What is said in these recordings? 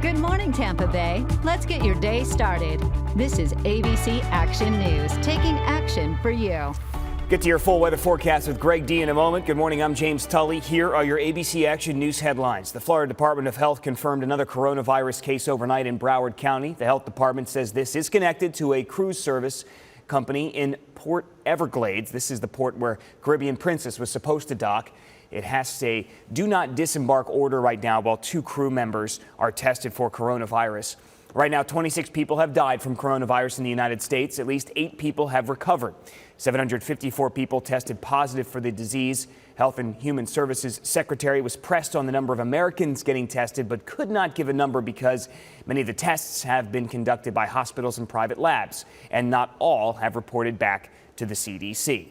Good morning, Tampa Bay. Let's get your day started. This is ABC Action News, taking action for you. Get to your full weather forecast with Greg D in a moment. Good morning, I'm James Tully. Here are your ABC Action News headlines. The Florida Department of Health confirmed another coronavirus case overnight in Broward County. The health department says this is connected to a cruise service company in Port Everglades. This is the port where Caribbean Princess was supposed to dock. It has a do not disembark order right now while 2 crew members are tested for coronavirus. Right now, 26 people have died from coronavirus in the United States. At least 8 people have recovered. 754 people tested positive for the disease. Health and Human Services Secretary was pressed on the number of Americans getting tested, but could not give a number because many of the tests have been conducted by hospitals and private labs, and not all have reported back to the CDC.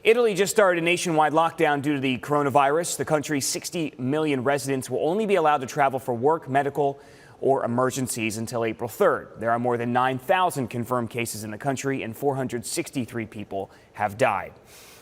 Italy just started a nationwide lockdown due to the coronavirus. The country's 60 million residents will only be allowed to travel for work, medical, or emergencies until April 3rd. There are more than 9,000 confirmed cases in the country and 463 people have died.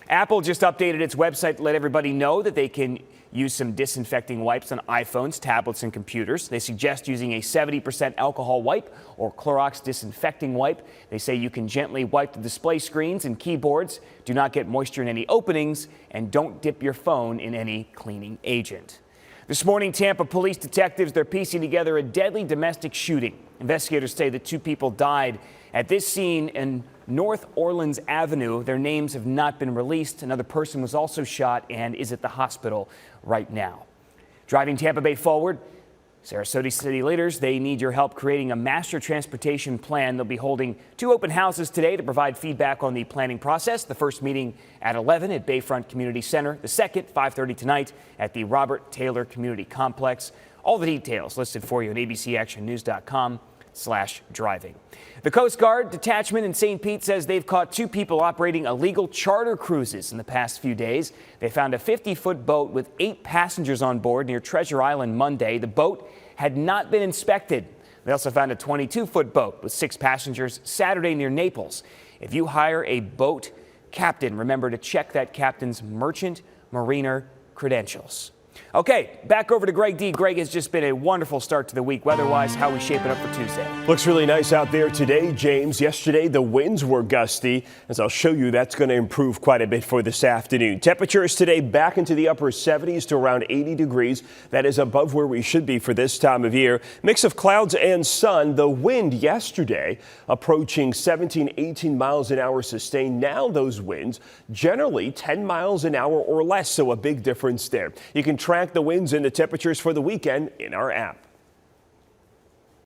Apple just updated its website to let everybody know that they can use some disinfecting wipes on iPhones, tablets, and computers. They suggest using a 70% alcohol wipe or Clorox disinfecting wipe. They say you can gently wipe the display screens and keyboards. Do not get moisture in any openings, and don't dip your phone in any cleaning agent. This morning, Tampa police detectives, they're piecing together a deadly domestic shooting. Investigators say that 2 people died at this scene in North Orleans Avenue. Their names have not been released. Another person was also shot and is at the hospital right now. Driving Tampa Bay forward, Sarasota city leaders, they need your help creating a master transportation plan. They'll be holding 2 open houses today to provide feedback on the planning process. The first meeting at 11 at Bayfront Community Center. The second, 5:30 tonight at the Robert Taylor Community Complex. All the details listed for you at abcactionnews.com/driving. The Coast Guard detachment in St. Pete says they've caught 2 people operating illegal charter cruises in the past few days. They found a 50-foot boat with 8 passengers on board near Treasure Island Monday. The boat had not been inspected. They also found a 22-foot boat with 6 passengers Saturday near Naples. If you hire a boat captain, remember to check that captain's merchant mariner credentials. Okay, back over to Greg D. Greg, has just been a wonderful start to the week. Weather-wise, how are we shaping up for Tuesday? Looks really nice out there today, James. Yesterday, the winds were gusty. As I'll show you, that's going to improve quite a bit for this afternoon. Temperatures today back into the upper 70s to around 80 degrees. That is above where we should be for this time of year. Mix of clouds and sun. The wind yesterday approaching 17, 18 miles an hour sustained. Now those winds generally 10 miles an hour or less, so a big difference there. You can track the winds and the temperatures for the weekend in our app.